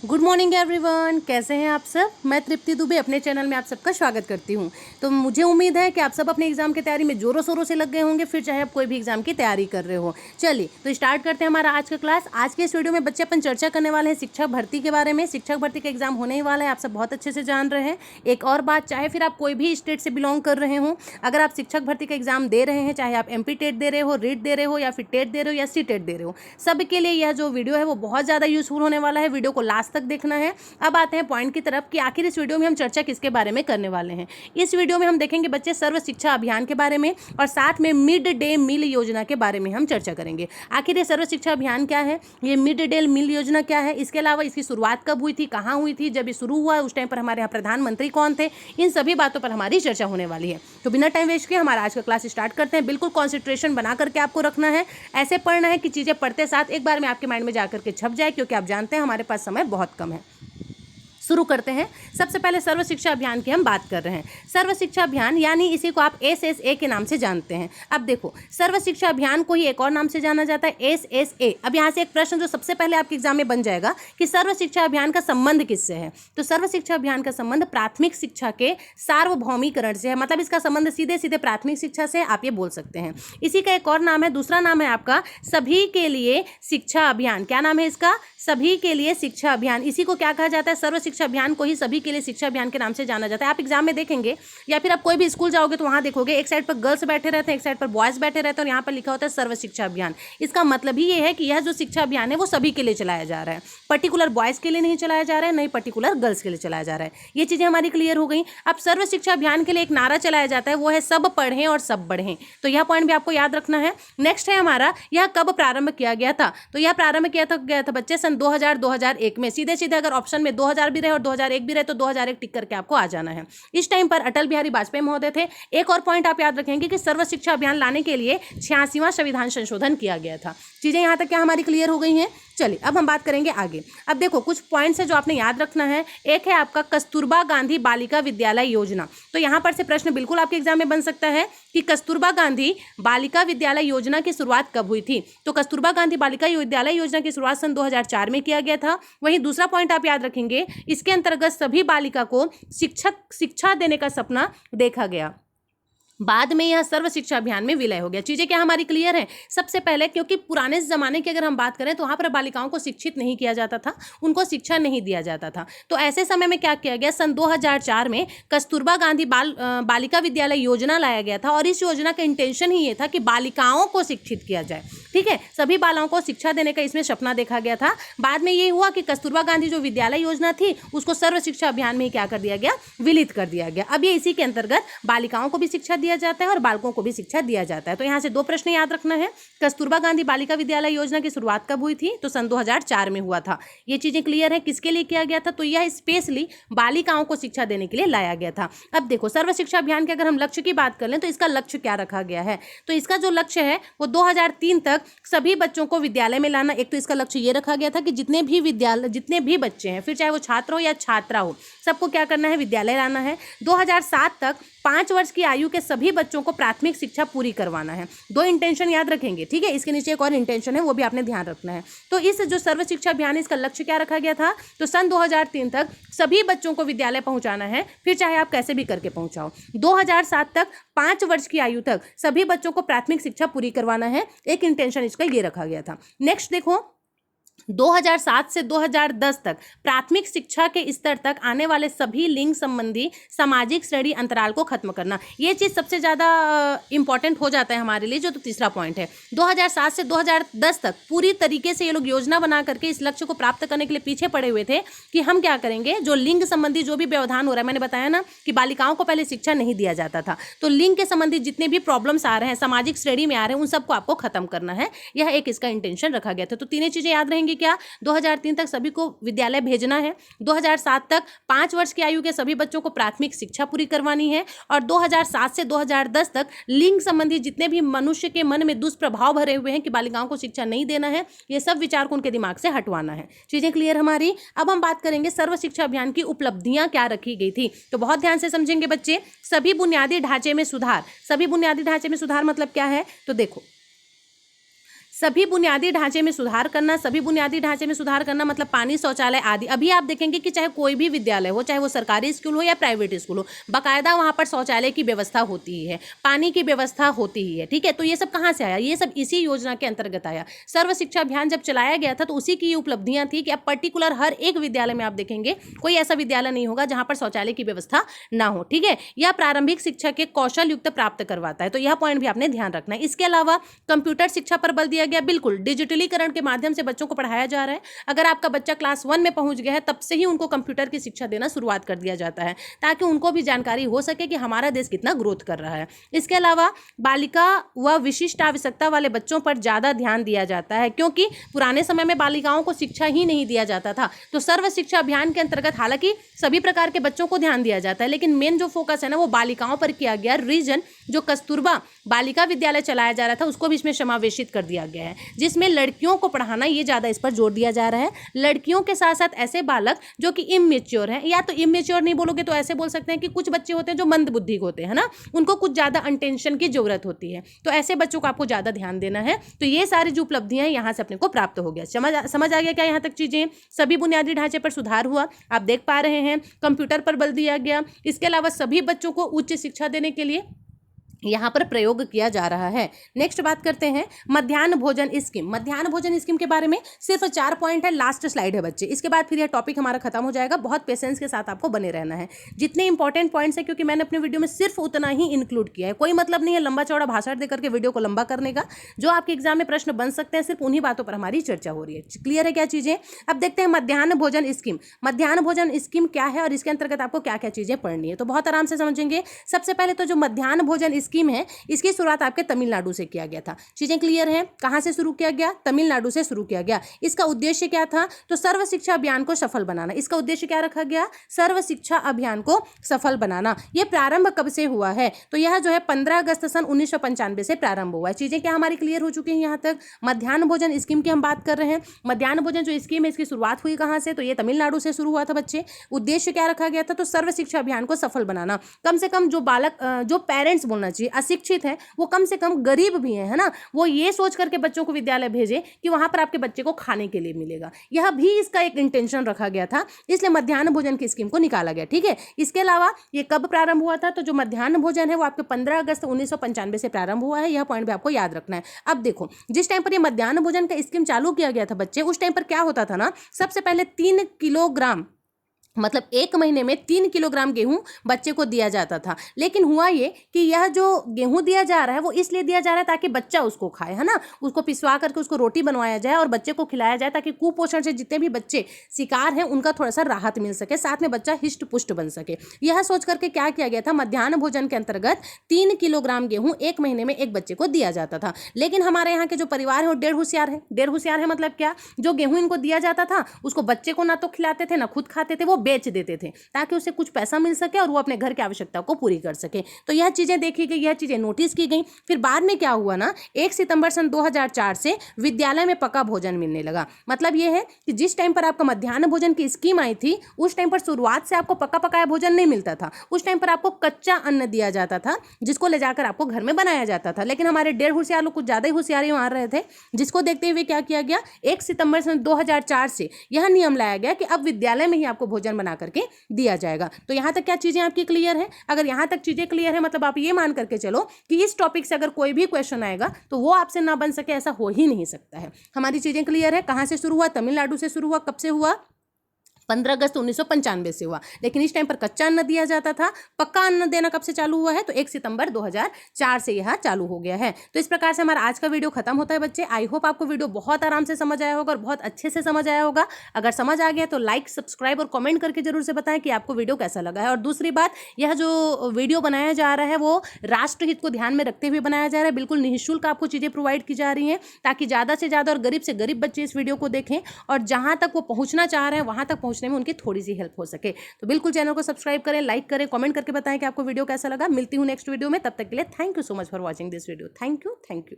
Good morning everyone, कैसे हैं आप सब। मैं तृप्ति दुबे अपने चैनल में आप सबका स्वागत करती हूं। तो मुझे उम्मीद है कि आप सब अपने एग्जाम की तैयारी में जोरों शोरों से लग गए होंगे, फिर चाहे आप कोई भी एग्जाम की तैयारी कर रहे हो। चलिए तो स्टार्ट करते हैं हमारा आज का क्लास। आज के इस वीडियो में बच्चे अपन चर्चा करने वाले हैं शिक्षक भर्ती के बारे में। शिक्षक भर्ती का एग्जाम होने ही वाला है, आप सब बहुत अच्छे से जान रहे हैं। एक और बात, चाहे फिर आप कोई भी स्टेट से बिलोंग कर रहे हो, अगर आप शिक्षक भर्ती का एग्जाम दे रहे हैं, चाहे आप MP टेट दे रहे हो, रीट दे रहे हो, या फिर टेट दे रहे हो, या C टेट दे रहे हो, सबके लिए यह जो वीडियो है वो बहुत ज़्यादा यूजफुल होने वाला है। वीडियो को लास्ट तक देखना है। अब आते हैं पॉइंट की तरफ कि आखिर इस वीडियो में हम चर्चा किसके बारे में करने वाले हैं। इस वीडियो में हम देखेंगे बच्चे सर्व शिक्षा अभियान के बारे में, और साथ में मिड डे मील योजना के बारे में हम चर्चा करेंगे। आखिर ये सर्व शिक्षा अभियान क्या है, ये मिड डे मील योजना क्या है, इसके अलावा इसकी शुरुआत कब हुई थी, कहाँ हुई थी, जब ये शुरू हुआ उस टाइम पर हमारे यहाँ प्रधानमंत्री कौन थे, इन सभी बातों पर हमारी चर्चा होने वाली है। तो बिना टाइम वेस्ट किए हमारा आज का क्लास स्टार्ट करते हैं। बिल्कुल कॉन्सेंट्रेशन बना करके आपको रखना है, ऐसे पढ़ना है कि चीज़ें पढ़ते साथ एक बार में आपके माइंड में जाकर के छप जाए, क्योंकि आप जानते हैं हमारे पास समय बहुत कम है। शुरू करते हैं। सबसे पहले सर्व शिक्षा अभियान की हम बात कर रहे हैं। सर्व शिक्षा अभियान यानी इसी को आप SSA के नाम से जानते हैं। अब देखो, सर्व शिक्षा अभियान को ही एक और नाम से जाना जाता है, SSA। अब यहाँ से एक प्रश्न जो सबसे पहले आपके एग्जाम में बन जाएगा कि सर्व शिक्षा अभियान का संबंध किससे है। तो सर्व शिक्षा अभियान का संबंध प्राथमिक शिक्षा के सार्वभौमीकरण से है, मतलब इसका संबंध सीधे सीधे प्राथमिक शिक्षा से, आप ये बोल सकते हैं। इसी का एक और नाम है, दूसरा नाम है आपका सभी के लिए शिक्षा अभियान। क्या नाम है इसका? सभी के लिए शिक्षा अभियान। इसी को क्या कहा जाता है? सर्व शिक्षा अभियान को ही सभी के लिए शिक्षा अभियान के नाम से जाना जाता है। आप एग्जाम में देखेंगे या फिर आप कोई भी स्कूल जाओगे तो वहां देखोगे एक साइड पर गर्ल्स बैठे रहते हैं, एक साइड पर बॉयज बैठे रहते हैं, और यहाँ पर लिखा होता है सर्व शिक्षा अभियान। इसका मतलब ही ये है कि यह जो शिक्षा अभियान है वो सभी के लिए चलाया जा रहा है, पर्टिकुलर बॉयज के लिए नहीं चलाया जा रहा है, नहीं पर्टिकुलर गर्ल्स के लिए चलाया जा रहा है। ये चीजें हमारी क्लियर हो गई। अब सर्व शिक्षा अभियान के लिए एक नारा चलाया जाता है, वो है सब पढ़ें और सब बढ़ें। तो यह पॉइंट भी आपको याद रखना है। नेक्स्ट है हमारा, यह कब प्रारंभ किया गया था। तो यह प्रारंभ गया था बच्चे सन 2001 में। सीधे सीधे अगर ऑप्शन में 2000 भी रहे और 2001 भी रहे तो 2001 टिक करके आपको आ जाना है। इस टाइम पर अटल बिहारी वाजपेयी महोदय थे। एक और पॉइंट आप याद रखेंगे कि सर्व शिक्षा अभियान लाने के लिए 86वां संविधान संशोधन किया गया था। चीजें यहां तक क्या हमारी क्लियर हो गई हैं। चलिए अब हम बात करेंगे आगे। अब देखो कुछ पॉइंट्स है जो आपने याद रखना है। एक है आपका कस्तूरबा गांधी बालिका विद्यालय योजना। तो यहां पर से प्रश्न बिल्कुल आपके एग्जाम में बन सकता है कि कस्तूरबा गांधी बालिका विद्यालय योजना की शुरुआत कब हुई थी। तो कस्तूरबा गांधी बालिका विद्यालय योजना की शुरुआत सन 2004 में किया गया था। वहीं दूसरा पॉइंट आप याद रखेंगे, इसके अंतर्गत सभी बालिका को शिक्षा देने का सपना देखा गया। बाद में यह सर्व शिक्षा अभियान में विलय हो गया। चीजें क्या हमारी क्लियर है। सबसे पहले क्योंकि पुराने जमाने की अगर हम बात करें तो वहां पर बालिकाओं को शिक्षित नहीं किया जाता था, उनको शिक्षा नहीं दिया जाता था। तो ऐसे समय में क्या किया गया, सन 2004 में कस्तूरबा गांधी बालिका विद्यालय योजना लाया गया था, और इस योजना का इंटेंशन ही ये था कि बालिकाओं को शिक्षित किया जाए। ठीक है, सभी बालिकाओं को शिक्षा देने का इसमें सपना देखा गया था। बाद में ये हुआ कि कस्तूरबा गांधी जो विद्यालय योजना थी उसको सर्व शिक्षा अभियान में क्या कर दिया गया, विलित कर दिया गया। अब ये इसी के अंतर्गत बालिकाओं को भी शिक्षा दिया जाता है और बालकों को भी शिक्षा दिया जाता है। तो यहाँ से दो प्रश्न याद रखना है। कस्तूरबा गांधी बालिका विद्यालय योजना की शुरुआत कब हुई थी? तो सन 2004 में हुआ था। ये चीजें क्लियर है। किसके लिए किया गया था? तो यह स्पेशली बालिकाओं को शिक्षा देने के लिए लाया गया था। अब देखो सर्व शिक्षा अभियान के अगर हम लक्ष्य की बात कर लें तो इसका लक्ष्य क्या रखा गया है। तो इसका जो लक्ष्य है वो 2003 तक सभी बच्चों को विद्यालय में लाना। एक तो इसका लक्ष्य ये रखा गया था कि जितने भी बच्चे हैं, फिर चाहे वो छात्र हो या छात्रा हो, सबको क्या करना है, विद्यालय लाना है। 2007 तक 5 वर्ष की आयु के सभी बच्चों को प्राथमिक शिक्षा पूरी करवाना है। दो इंटेंशन याद रखेंगे, ठीक है। इसके नीचे एक और इंटेंशन है, वो भी आपने ध्यान रखना है। तो इस जो सर्व शिक्षा अभियान है इसका लक्ष्य क्या रखा गया था? तो सन 2003 तक सभी बच्चों को विद्यालय पहुंचाना है, फिर चाहे आप कैसे भी करके पहुंचाओ। 2007 तक 5 वर्ष की आयु तक सभी बच्चों को प्राथमिक शिक्षा पूरी करवाना है। एक इंटेंशन इसका ये रखा गया था। नेक्स्ट देखो, 2007 से 2010 तक प्राथमिक शिक्षा के स्तर तक आने वाले सभी लिंग संबंधी सामाजिक श्रेणी अंतराल को खत्म करना। ये चीज सबसे ज्यादा इंपॉर्टेंट हो जाता है हमारे लिए, जो तो तीसरा पॉइंट है। 2007 से 2010 तक पूरी तरीके से ये लोग योजना बना करके इस लक्ष्य को प्राप्त करने के लिए पीछे पड़े हुए थे कि हम क्या करेंगे, जो लिंग संबंधी जो भी व्यवधान हो रहा है, मैंने बताया ना कि बालिकाओं को पहले शिक्षा नहीं दिया जाता था, तो लिंग के संबंधी जितने भी प्रॉब्लम्स आ रहे हैं, सामाजिक श्रेणी में आ रहे हैं, उन सबको आपको खत्म करना है। यह एक इसका इंटेंशन रखा गया था। तो तीनों चीजें याद रहेंगी क्या? 2003 तक सभी को विद्यालय भेजना है, 2007 तक 5 वर्ष की आयु के सभी बच्चों को प्राथमिक शिक्षा पूरी करवानी है, और 2007 से 2010 तक लिंग संबंधी जितने भी मनुष्य के मन में दुष्प्रभाव भरे हुए हैं कि बालिकाओं को शिक्षा नहीं देना है, ये सब विचार को उनके दिमाग से हटवाना है। चीजें क्लियर हमारी। अब हम बात करेंगे सर्व शिक्षा अभियान की उपलब्धियां क्या रखी गई थी। तो बहुत ध्यान से समझेंगे बच्चे। सभी बुनियादी ढांचे में सुधार। सभी बुनियादी ढांचे में सुधार मतलब क्या है? तो देखो, सभी बुनियादी ढांचे में सुधार करना, सभी बुनियादी ढांचे में सुधार करना मतलब पानी, शौचालय आदि। अभी आप देखेंगे कि चाहे कोई भी विद्यालय हो, चाहे वो सरकारी स्कूल हो या प्राइवेट स्कूल हो, बाकायदा वहाँ पर शौचालय की व्यवस्था होती ही है, पानी की व्यवस्था होती ही है। ठीक है, तो ये सब कहाँ से आया? ये सब इसी योजना के अंतर्गत आया। सर्व शिक्षा अभियान जब चलाया गया था तो उसी की ये उपलब्धियां थी कि अब पर्टिकुलर हर एक विद्यालय में आप देखेंगे कोई ऐसा विद्यालय नहीं होगा जहां पर शौचालय की व्यवस्था ना हो। ठीक है, यह प्रारंभिक शिक्षा के कौशल युक्त प्राप्त करवाता है, तो यह पॉइंट भी आपने ध्यान रखना है। इसके अलावा कंप्यूटर शिक्षा पर बल दिया गया। बिल्कुल डिजिटलीकरण के माध्यम से बच्चों को पढ़ाया जा रहा है। अगर आपका बच्चा क्लास 1 में पहुंच गया है तब से ही उनको कंप्यूटर की शिक्षा देना शुरुआत कर दिया जाता है, ताकि उनको भी जानकारी हो सके कि हमारा देश कितना ग्रोथ कर रहा है। इसके अलावा बालिका व विशिष्ट आवश्यकता वाले बच्चों पर ज़्यादा ध्यान दिया जाता है, क्योंकि पुराने समय में बालिकाओं को शिक्षा ही नहीं दिया जाता था। तो सर्व शिक्षा अभियान के अंतर्गत हालांकि सभी प्रकार के बच्चों को ध्यान दिया जाता है, लेकिन मेन जो फोकस है ना वो बालिकाओं पर किया गया। रीजन जो कस्तूरबा बालिका विद्यालय चलाया जा रहा था उसको भी इसमें समावेशित कर दिया गया है, जिसमें लड़कियों को पढ़ाना ये ज़्यादा इस पर जोर दिया जा रहा है। लड़कियों के साथ साथ ऐसे बालक जो कि इमेच्योर हैं, या तो इमेच्योर नहीं बोलोगे तो ऐसे बोल सकते हैं कि कुछ बच्चे होते हैं जो मंद बुद्धि के होते हैं ना, उनको कुछ ज़्यादा अटेंशन की जरूरत होती है, तो ऐसे बच्चों को आपको ज़्यादा ध्यान देना है। तो ये सारी जो उपलब्धियां हैं यहाँ से अपने को प्राप्त हो गया। समझ आ गया क्या यहाँ तक चीज़ें? सभी बुनियादी ढांचे पर सुधार हुआ, आप देख पा रहे हैं। कंप्यूटर पर बल दिया गया। इसके अलावा सभी बच्चों को उच्च शिक्षा देने के लिए यहाँ पर प्रयोग किया जा रहा है। नेक्स्ट बात करते हैं मध्याह्न भोजन स्कीम। मध्याह्न भोजन स्कीम के बारे में सिर्फ 4 पॉइंट है, लास्ट स्लाइड है बच्चे, इसके बाद फिर यह टॉपिक हमारा खत्म हो जाएगा। बहुत पेशेंस के साथ आपको बने रहना है। जितने इंपॉर्टेंट पॉइंट्स हैं, क्योंकि मैंने अपने वीडियो में सिर्फ उतना ही इंक्लूड किया है, कोई मतलब नहीं है लंबा चौड़ा भाषण देकर के वीडियो को लंबा करने का। जो आपके एग्जाम में प्रश्न बन सकते हैं सिर्फ उन्हीं बातों पर हमारी चर्चा हो रही है। क्लियर है क्या चीजें? अब देखते हैं मध्याह्न भोजन स्कीम। मध्याह्न भोजन स्कीम क्या है और इसके अंतर्गत आपको क्या क्या चीजें पढ़नी है, तो बहुत आराम से समझेंगे। सबसे पहले तो जो मध्याह्न भोजन स्कीम है इसकी शुरुआत आपके तमिलनाडु से किया गया था। चीजें क्लियर हैं? कहां से शुरू किया गया? तमिलनाडु से शुरू किया गया। इसका उद्देश्य क्या था? तो सर्व शिक्षा अभियान को सफल बनाना। इसका उद्देश्य क्या रखा गया? सर्व शिक्षा अभियान को सफल बनाना। यह प्रारंभ कब से हुआ है? तो यह जो है 15 अगस्त सन 1995 से प्रारंभ हुआ है। चीजें क्या हमारी क्लियर हो चुकी हैं यहाँ तक? मध्याह्न भोजन स्कीम की हम बात कर रहे हैं। मध्याह्न भोजन जो स्कीम है इसकी शुरुआत हुई कहां से? तो ये तमिलनाडु से शुरू हुआ था बच्चे। उद्देश्य क्या रखा गया था? तो सर्व शिक्षा अभियान को सफल बनाना। कम से कम जो बालक जो पेरेंट्स बोलना चाहिए अशिक्षित है, वो कम से कम गरीब भी है ना, वो ये सोच करके बच्चों को विद्यालय भेजे कि वहां पर आपके बच्चे को खाने के लिए मिलेगा। यह भी इसका एक इंटेंशन रखा गया था, इसलिए मध्याह्न भोजन की स्कीम को निकाला गया। ठीक है, इसके अलावा ये कब प्रारंभ हुआ था? तो जो मध्याह्न भोजन है वो आपके 15 अगस्त 1995 से प्रारंभ हुआ है। यह पॉइंट भी आपको याद रखना है। अब देखो, जिस टाइम पर ये मध्याह्न भोजन का स्कीम चालू किया गया था बच्चे, उस टाइम पर क्या होता था ना, सबसे पहले 3 किलोग्राम मतलब 1 महीने में 3 किलोग्राम गेहूं बच्चे को दिया जाता था। लेकिन हुआ ये कि यह जो गेहूं दिया जा रहा है वो इसलिए दिया जा रहा है ताकि बच्चा उसको खाए, है ना, उसको पिसवा करके उसको रोटी बनवाया जाए और बच्चे को खिलाया जाए, ताकि कुपोषण से जितने भी बच्चे शिकार हैं उनका थोड़ा सा राहत मिल सके, साथ में बच्चा हिष्ट पुष्ट बन सके। यह सोच करके क्या किया गया था, मध्याह्न भोजन के अंतर्गत 3 किलोग्राम गेहूं 1 महीने में एक बच्चे को दिया जाता था। लेकिन हमारे यहाँ के जो परिवार है वो डेढ़ होशियार है। डेढ़ होशियार है मतलब क्या? जो गेहूं इनको दिया जाता था उसको बच्चे को ना तो खिलाते थे ना खुद खाते थे, वो बेच देते थे ताकि उसे कुछ पैसा मिल सके और वो अपने घर की आवश्यकता को पूरी कर सके। तो यह चीजें देखी गई, यह चीजें नोटिस की गई। फिर बाद में क्या हुआ ना, 1 सितंबर सन 2004 से विद्यालय में पका भोजन मिलने लगा। मतलब यह है कि जिस टाइम पर आपका मध्याह्न भोजन की स्कीम आई थी उस टाइम पर शुरुआत से आपको पका पकाया भोजन नहीं मिलता था। उस टाइम पर आपको कच्चा अन्न दिया जाता था जिसको ले जाकर आपको घर में बनाया जाता था। लेकिन हमारे डेढ़ होशियार लोग कुछ ज्यादा ही होशियारी मार रहे थे, जिसको देखते हुए क्या किया गया, 1 सितंबर सन 2004 से यह नियम लाया गया कि अब विद्यालय में ही आपको भोजन बना करके दिया जाएगा। तो यहां तक क्या चीजें आपकी क्लियर है? अगर यहां तक चीजें क्लियर है मतलब आप ये मान करके चलो कि इस टॉपिक से अगर कोई भी क्वेश्चन आएगा तो वो आपसे ना बन सके, ऐसा हो ही नहीं सकता है। हमारी चीजें क्लियर है? कहां से शुरू हुआ? तमिलनाडु से शुरू हुआ। कब से हुआ? 15 अगस्त 1995 से हुआ। लेकिन इस टाइम पर कच्चा अन्न दिया जाता था। पक्का अन्न देना कब से चालू हुआ है? तो 1 सितंबर 2004 से यह चालू हो गया है। तो इस प्रकार से हमारा आज का वीडियो खत्म होता है बच्चे। आई होप आपको वीडियो बहुत आराम से समझ आया होगा और बहुत अच्छे से समझ आया होगा। अगर समझ आ गया तो लाइक, सब्सक्राइब और कमेंट करके जरूर से बताएं कि आपको वीडियो कैसा लगा है। और दूसरी बात, यह जो वीडियो बनाया जा रहा है वो राष्ट्रहित को ध्यान में रखते हुए बनाया जा रहा है। बिल्कुल निःशुल्क आपको चीजें प्रोवाइड की जा रही हैं ताकि ज्यादा से ज्यादा और गरीब से गरीब बच्चे इस वीडियो को देखें और जहां तक वो पहुंचना चाह रहे हैं वहां तक पहुंचने में उनकी थोड़ी सी हेल्प हो सके। तो बिल्कुल चैनल को सब्सक्राइब करें, लाइक करें, कमेंट करके बताएं कि आपको वीडियो कैसा लगा। मिलती हूं नेक्स्ट वीडियो में, तब तक के लिए thank you so much for watching this video. Thank you.